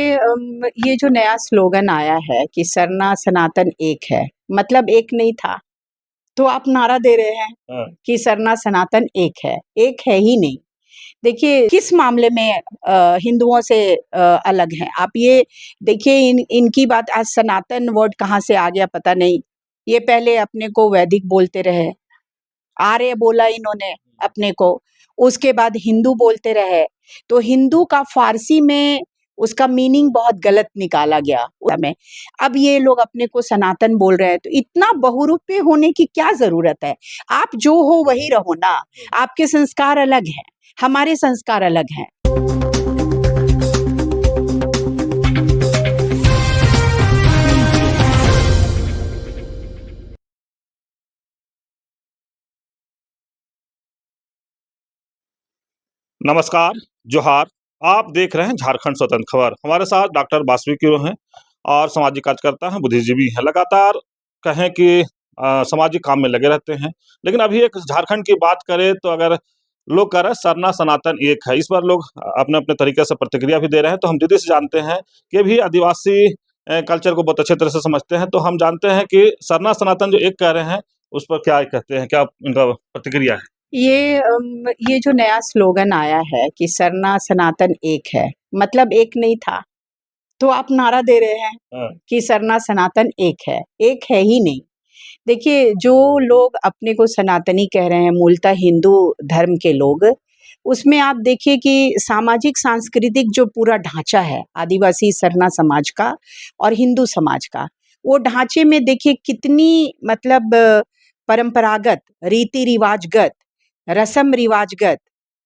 ये जो नया स्लोगन आया है कि सरना सनातन एक है, मतलब एक नहीं था, तो आप नारा दे रहे हैं कि सरना सनातन एक है ही नहीं। देखिए किस मामले में हिंदुओं से अलग हैं? आप ये देखिए इनकी बात आज सनातन वर्ड कहाँ से आ गया पता नहीं। ये पहले अपने को वैदिक बोलते रहे, आर्य बोला इन्होंने अपने को, उसके बाद हिंदू बोलते रहे, तो हिंदू का फारसी में उसका मीनिंग बहुत गलत निकाला गया उस समय। अब ये लोग अपने को सनातन बोल रहे हैं, तो इतना बहुरूपी होने की क्या ज़रूरत है? आप जो हो वही रहो ना, आपके संस्कार अलग हैं, हमारे संस्कार अलग हैं। नमस्कार, जोहार। आप देख रहे हैं झारखंड स्वतंत्र खबर। हमारे साथ डॉक्टर वासवी हैं और सामाजिक कार्यकर्ता हैं, बुद्धिजीवी हैं। लगातार कहें कि सामाजिक काम में लगे रहते हैं। लेकिन अभी एक झारखंड की बात करें तो अगर लोग कह रहे हैं सरना सनातन एक है, इस पर लोग अपने-अपने तरीके से प्रतिक्रिया भी दे रहे हैं। तो हम दीदी से जानते हैं कि ये भी आदिवासी कल्चर को बहुत अच्छे तरह से समझते हैं। तो हम जानते हैं कि सरना सनातन जो एक कह रहे हैं, उस पर क्या कहते हैं? क्या इनका प्रतिक्रिया है? ये जो नया स्लोगन आया है कि सरना सनातन एक है, मतलब एक नहीं था, तो आप नारा दे रहे हैं कि सरना सनातन एक है ही नहीं। देखिए जो लोग अपने को सनातनी कह रहे हैं, मूलतः हिंदू धर्म के लोग, उसमें आप देखिए कि सामाजिक सांस्कृतिक जो पूरा ढांचा है आदिवासी सरना समाज का और हिंदू समाज का, वो ढांचे में देखिए कितनी मतलब परंपरागत, रीति रिवाजगत, रस्म रिवाजगत,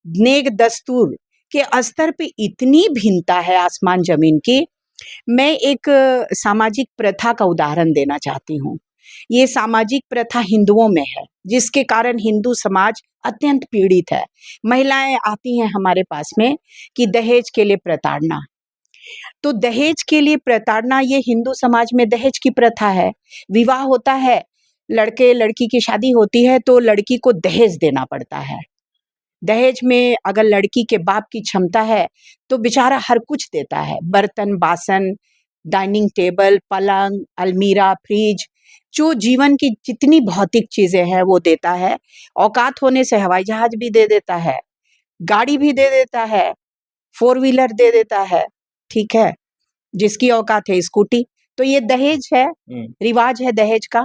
नेक दस्तूर के स्तर पे इतनी भिन्नता है आसमान जमीन की। मैं एक सामाजिक प्रथा का उदाहरण देना चाहती हूँ। ये सामाजिक प्रथा हिंदुओं में है, जिसके कारण हिंदू समाज अत्यंत पीड़ित है। महिलाएं आती हैं हमारे पास में कि दहेज के लिए प्रताड़ना, तो दहेज के लिए प्रताड़ना, ये हिंदू समाज में दहेज की प्रथा है। विवाह होता है, लड़के लड़की की शादी होती है तो लड़की को दहेज देना पड़ता है। दहेज में अगर लड़की के बाप की क्षमता है तो बेचारा हर कुछ देता है, बर्तन बासन, डाइनिंग टेबल, पलंग, अलमीरा, फ्रिज, जो जीवन की जितनी भौतिक चीजें हैं वो देता है। औकात होने से हवाई जहाज भी दे देता है, गाड़ी भी दे देता है, फोर व्हीलर दे देता है, ठीक है, जिसकी औकात है स्कूटी। तो ये दहेज है, रिवाज है दहेज का।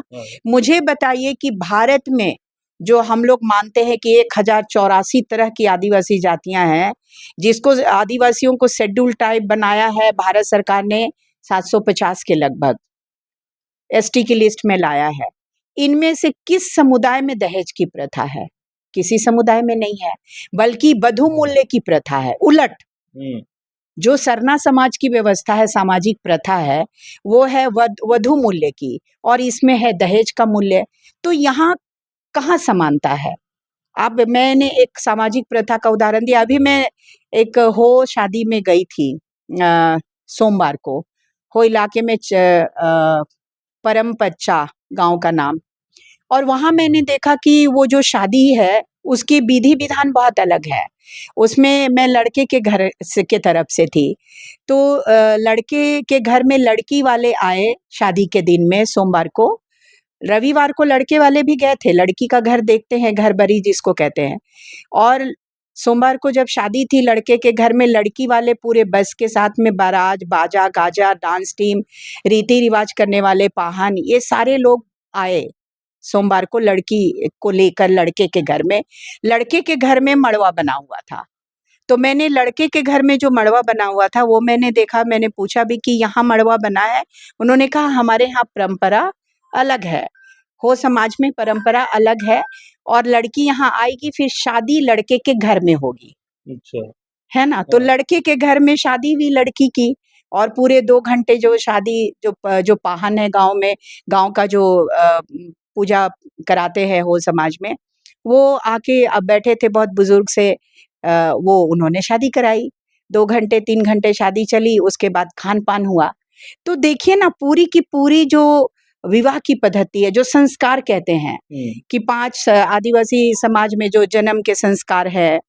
मुझे बताइए कि भारत में जो हम लोग मानते हैं कि 1084 तरह की आदिवासी जातियां हैं, जिसको आदिवासियों को शेड्यूल टाइप बनाया है भारत सरकार ने 750 के लगभग एसटी की लिस्ट में लाया है। इनमें से किस समुदाय में दहेज की प्रथा है? किसी समुदाय में नहीं है, बल्कि वधु मूल्य की प्रथा है। उलट जो सरना समाज की व्यवस्था है, सामाजिक प्रथा है, वो है वधु मूल्य की, और इसमें है दहेज का मूल्य। तो यहाँ कहाँ समानता है? अब मैंने एक सामाजिक प्रथा का उदाहरण दिया। अभी मैं एक हो शादी में गई थी सोमवार को, हो इलाके में परमपच्चा गांव का नाम, और वहां मैंने देखा कि वो जो शादी है उसकी विधि विधान बहुत अलग है। उसमें मैं लड़के के घर से के तरफ से थी, तो लड़के के घर में लड़की वाले आए शादी के दिन में सोमवार को। रविवार को लड़के वाले भी गए थे, लड़की का घर देखते हैं, घर बरी जिसको कहते हैं। और सोमवार को जब शादी थी लड़के के घर में, लड़की वाले पूरे बस के साथ में बारात, बाजा गाजा, डांस टीम, रीति रिवाज करने वाले पाहन, ये सारे लोग आए सोमवार को लड़की को लेकर लड़के के घर में। लड़के के घर में मड़वा बना हुआ था, तो मैंने लड़के के घर में जो मड़वा बना हुआ था वो मैंने देखा। मैंने पूछा भी कि यहाँ मड़वा बना है? उन्होंने कहा हमारे यहाँ परंपरा अलग है, हो समाज में परंपरा अलग है, और लड़की यहाँ आएगी फिर शादी लड़के के घर में होगी। अच्छा। है ना? तो लड़के के घर में शादी हुई लड़की की, और पूरे 2 घंटे जो शादी जो पाहन है गाँव में, गाँव का जो पूजा कराते हैं हो समाज में, वो आके अब बैठे थे बहुत बुजुर्ग से, वो उन्होंने शादी कराई। 2 घंटे 3 घंटे शादी चली, उसके बाद खान-पान हुआ। तो देखिए ना, पूरी की पूरी जो विवाह की पद्धति है, जो संस्कार कहते हैं कि 5 आदिवासी समाज में जो जन्म के संस्कार है,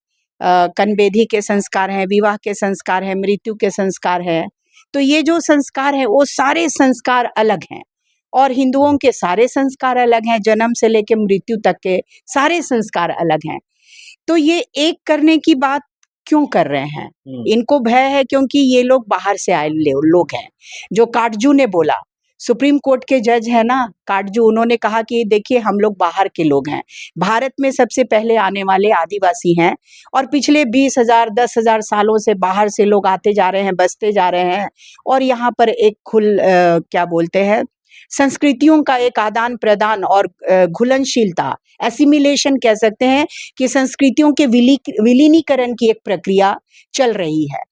कनबेधी के संस्कार हैं, विवाह के संस्कार हैं, मृत्यु के संस्कार हैं, तो ये जो संस्कार है वो सारे संस्कार अलग हैं और हिंदुओं के सारे संस्कार अलग हैं, जन्म से लेके मृत्यु तक के सारे संस्कार अलग हैं। तो ये एक करने की बात क्यों कर रहे हैं? इनको भय है क्योंकि ये लोग बाहर से आए लोग हैं। जो काटजू ने बोला, सुप्रीम कोर्ट के जज है ना काटजू, उन्होंने कहा कि देखिए हम लोग बाहर के लोग हैं, भारत में सबसे पहले आने वाले आदिवासी हैं और पिछले 20,000 10,000 सालों से बाहर से लोग आते जा रहे हैं, बसते जा रहे हैं और यहाँ पर एक क्या बोलते हैं, संस्कृतियों का एक आदान प्रदान और घुलनशीलता, एसिमिलेशन कह सकते हैं कि संस्कृतियों के विलीनीकरण की एक प्रक्रिया चल रही है।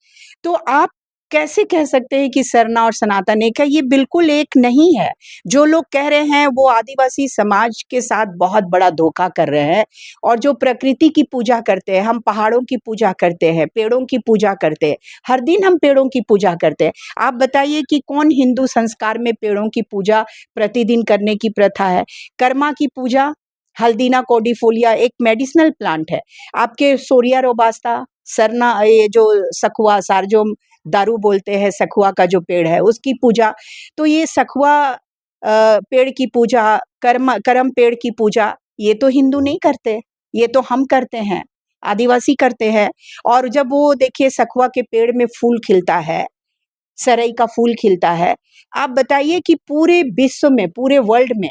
तो आप कैसे कह सकते हैं कि सरना और सनातन एक है? ये बिल्कुल एक नहीं है। जो लोग कह रहे हैं वो आदिवासी समाज के साथ बहुत बड़ा धोखा कर रहे हैं और जो प्रकृति की पूजा करते हैं, हम पहाड़ों की पूजा करते हैं, पेड़ों की पूजा करते हैं, हर दिन हम पेड़ों की पूजा करते हैं। आप बताइए कि कौन हिंदू संस्कार में पेड़ों की पूजा प्रतिदिन करने की प्रथा है? कर्मा की पूजा, हल्दीना कोडिफोलिया एक मेडिसिनल प्लांट है। आपके सोरिया रोबास्ता, सरना, ये जो सखुआ, सारजोम दारू बोलते हैं, सखुआ का जो पेड़ है उसकी पूजा। तो ये सखुआ पेड़ की पूजा, करम पेड़ की पूजा, ये तो हिंदू नहीं करते, ये तो हम करते हैं, आदिवासी करते हैं। और जब वो देखिए सखुआ के पेड़ में फूल खिलता है, सरई का फूल खिलता है, आप बताइए कि पूरे विश्व में, पूरे वर्ल्ड में,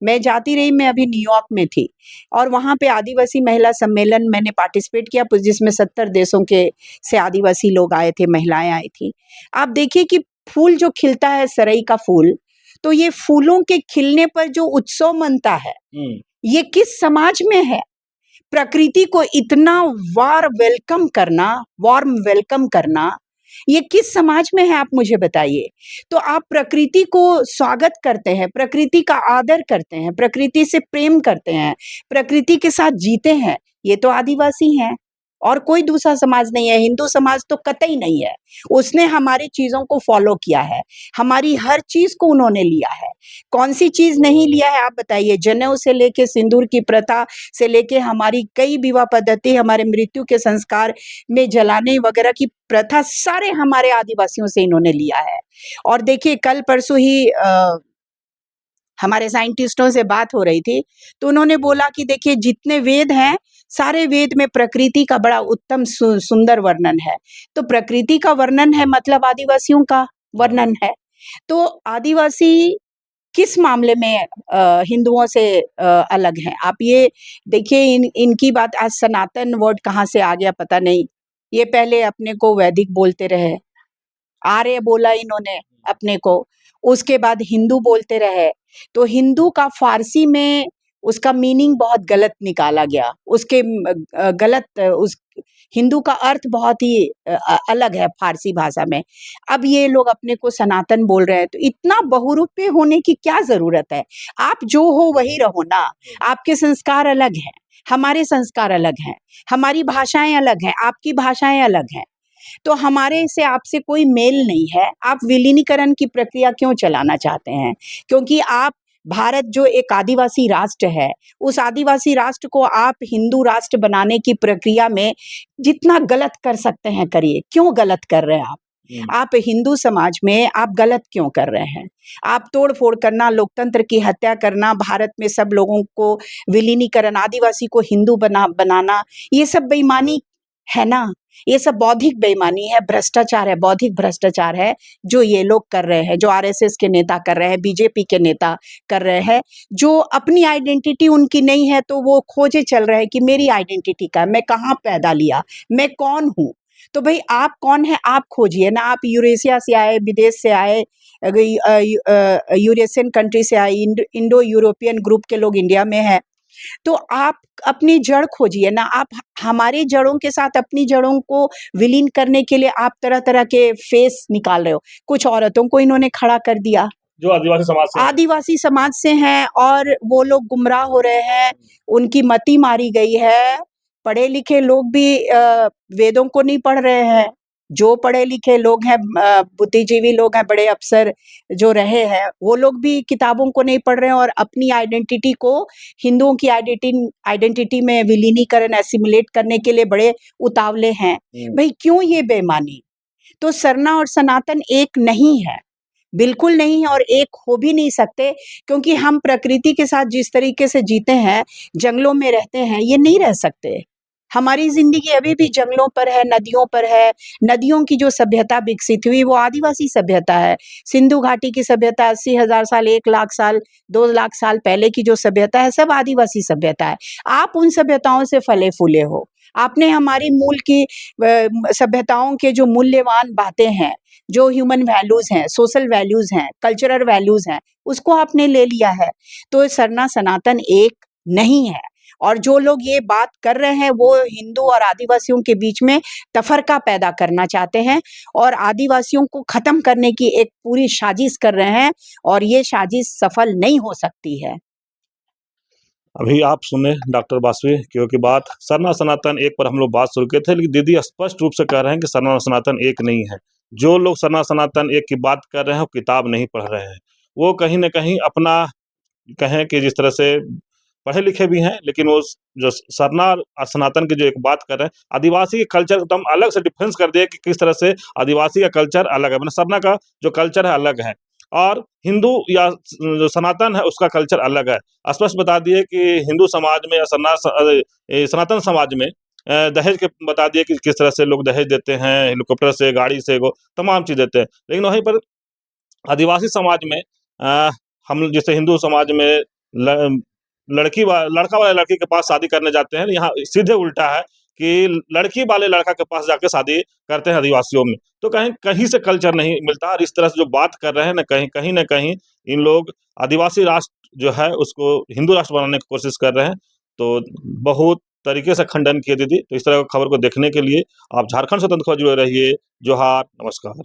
मैं जाती रही, मैं अभी न्यूयॉर्क में थी और वहाँ पे आदिवासी महिला सम्मेलन मैंने पार्टिसिपेट किया जिसमें 70 देशों के से आदिवासी लोग आए थे, महिलाएं आई थी। आप देखिए कि फूल जो खिलता है, सरई का फूल, तो ये फूलों के खिलने पर जो उत्सव मनता है, ये किस समाज में है? प्रकृति को इतना वार्म वेलकम करना, ये किस समाज में है, आप मुझे बताइए। तो आप प्रकृति को स्वागत करते हैं, प्रकृति का आदर करते हैं, प्रकृति से प्रेम करते हैं, प्रकृति के साथ जीते हैं, ये तो आदिवासी हैं और कोई दूसरा समाज नहीं है। हिंदू समाज तो कतई नहीं है, उसने हमारी चीजों को फॉलो किया है, हमारी हर चीज को उन्होंने लिया है। कौन सी चीज नहीं लिया है आप बताइए? जनेऊ से लेके सिंदूर की प्रथा से लेके हमारी कई विवाह पद्धति, हमारे मृत्यु के संस्कार में जलाने वगैरह की प्रथा, सारे हमारे आदिवासियों से इन्होंने लिया है। और देखिए कल परसों ही हमारे साइंटिस्टों से बात हो रही थी, तो उन्होंने बोला कि देखिए जितने वेद हैं, सारे वेद में प्रकृति का बड़ा उत्तम सुंदर वर्णन है। तो प्रकृति का वर्णन है मतलब आदिवासियों का वर्णन है। तो आदिवासी किस मामले में हिंदुओं से अलग हैं? आप ये देखिए, इनकी बात, आज सनातन वर्ड कहाँ से आ गया पता नहीं। ये पहले अपने को वैदिक बोलते रहे, आर्य बोला इन्होंने अपने को, उसके बाद हिंदू बोलते रहे। तो हिंदू का फारसी में उसका मीनिंग बहुत गलत निकाला गया, उसके गलत उस हिंदू का अर्थ बहुत ही अलग है फारसी भाषा में। अब ये लोग अपने को सनातन बोल रहे हैं, तो इतना बहुरूपी होने की क्या जरूरत है? आप जो हो वही रहो ना। आपके संस्कार अलग हैं, हमारे संस्कार अलग हैं, हमारी भाषाएं अलग हैं, आपकी भाषाएं अलग हैं। तो हमारे से आपसे कोई मेल नहीं है। आप विलीनीकरण की प्रक्रिया क्यों चलाना चाहते हैं? क्योंकि आप, भारत जो एक आदिवासी राष्ट्र है, उस आदिवासी राष्ट्र को आप हिंदू राष्ट्र बनाने की प्रक्रिया में जितना गलत कर सकते हैं करिए। क्यों गलत कर रहे हैं आप? आप हिंदू समाज में आप गलत क्यों कर रहे हैं? आप तोड़ फोड़ करना, लोकतंत्र की हत्या करना, भारत में सब लोगों को विलीनीकरण, आदिवासी को हिंदू बनाना, ये सब बेईमानी है ना। ये सब बौद्धिक बेईमानी है, भ्रष्टाचार है, बौद्धिक भ्रष्टाचार है जो ये लोग कर रहे हैं, जो आरएसएस के नेता कर रहे हैं, बीजेपी के नेता कर रहे हैं। जो अपनी आइडेंटिटी उनकी नहीं है तो वो खोजे चल रहे हैं कि मेरी आइडेंटिटी क्या है, मैं कहाँ पैदा लिया, मैं कौन हूँ। तो भाई आप कौन है, आप खोजिए ना। आप यूरेशिया से आए, विदेश से आए, यूरेशियन कंट्री से आए, इंडो यूरोपियन ग्रुप के लोग इंडिया में है, तो आप अपनी जड़ खोजिए ना। आप हमारे जड़ों के साथ अपनी जड़ों को विलीन करने के लिए आप तरह तरह के फेस निकाल रहे हो। कुछ औरतों को इन्होंने खड़ा कर दिया जो आदिवासी समाज से हैं और वो लोग गुमराह हो रहे हैं, उनकी मति मारी गई है। पढ़े लिखे लोग भी वेदों को नहीं पढ़ रहे हैं। जो पढ़े लिखे लोग हैं, बुद्धिजीवी लोग हैं, बड़े अफसर जो रहे हैं, वो लोग भी किताबों को नहीं पढ़ रहे हैं और अपनी आइडेंटिटी को, हिंदुओं की आइडेंटिटी में विलीनीकरण, एसिमुलेट करने के लिए बड़े उतावले हैं। भाई क्यों ये बेईमानी? तो सरना और सनातन एक नहीं है, बिल्कुल नहीं है और एक हो भी नहीं सकते, क्योंकि हम प्रकृति के साथ जिस तरीके से जीते हैं, जंगलों में रहते हैं, ये नहीं रह सकते। हमारी ज़िंदगी अभी भी जंगलों पर है, नदियों पर है। नदियों की जो सभ्यता विकसित हुई वो आदिवासी सभ्यता है। सिंधु घाटी की सभ्यता 80,000 साल, 1 लाख साल, 2 लाख साल पहले की जो सभ्यता है, सब आदिवासी सभ्यता है। आप उन सभ्यताओं से फले-फूले हो। आपने हमारी मूल की सभ्यताओं के जो मूल्यवान बातें हैं, जो ह्यूमन वैल्यूज़ हैं, सोशल वैल्यूज़ हैं, कल्चरल वैल्यूज़ हैं, उसको आपने ले लिया है। तो सरना सनातन एक नहीं है और जो लोग ये बात कर रहे हैं, वो हिंदू और आदिवासियों के बीच में तफ़रका पैदा करना चाहते हैं और आदिवासियों को ख़त्म करने की एक पूरी साजिश कर रहे हैं और ये साजिश सफल नहीं हो सकती है। अभी आप सुने डॉक्टर बासवी की बात। सरना सनातन एक पर हम लोग बात शुरू किए थे, लेकिन दीदी स्पष्ट रूप से कह रहे हैं कि सरना सनातन एक नहीं है। जो लोग सरना सनातन एक की बात कर रहे हैं, वो किताब नहीं पढ़ रहे हैं। वो कहीं न कहीं अपना कहें कि जिस तरह से पढ़े लिखे भी हैं, लेकिन वो जो सरना और सनातन की जो एक बात कर रहे हैं, आदिवासी के कल्चर को तो हम अलग से डिफरेंस कर दिए कि किस तरह से आदिवासी का कल्चर अलग है, मतलब सरना का जो कल्चर है अलग है और हिंदू या जो सनातन है उसका कल्चर अलग है। स्पष्ट बता दिए कि हिंदू समाज में या सनातन समाज में दहेज के बता दिए कि किस तरह से लोग दहेज देते हैं, हेलीकॉप्टर से, गाड़ी से, वो तमाम चीज़ देते हैं। लेकिन वहीं पर आदिवासी समाज में हम जैसे हिंदू समाज में ल लड़का वाले लड़की के पास शादी करने जाते हैं, यहाँ सीधे उल्टा है कि लड़की वाले लड़का के पास जाके शादी करते हैं आदिवासियों में। तो कहीं कहीं से कल्चर नहीं मिलता और इस तरह से जो बात कर रहे हैं ना, कहीं न कहीं इन लोग आदिवासी राष्ट्र जो है उसको हिंदू राष्ट्र बनाने की कोशिश कर रहे हैं। तो बहुत तरीके से खंडन किए दीदी। तो इस तरह की खबर को देखने के लिए आप झारखंड स्वतंत्र खबर जुड़े रहिए। जोहार, नमस्कार।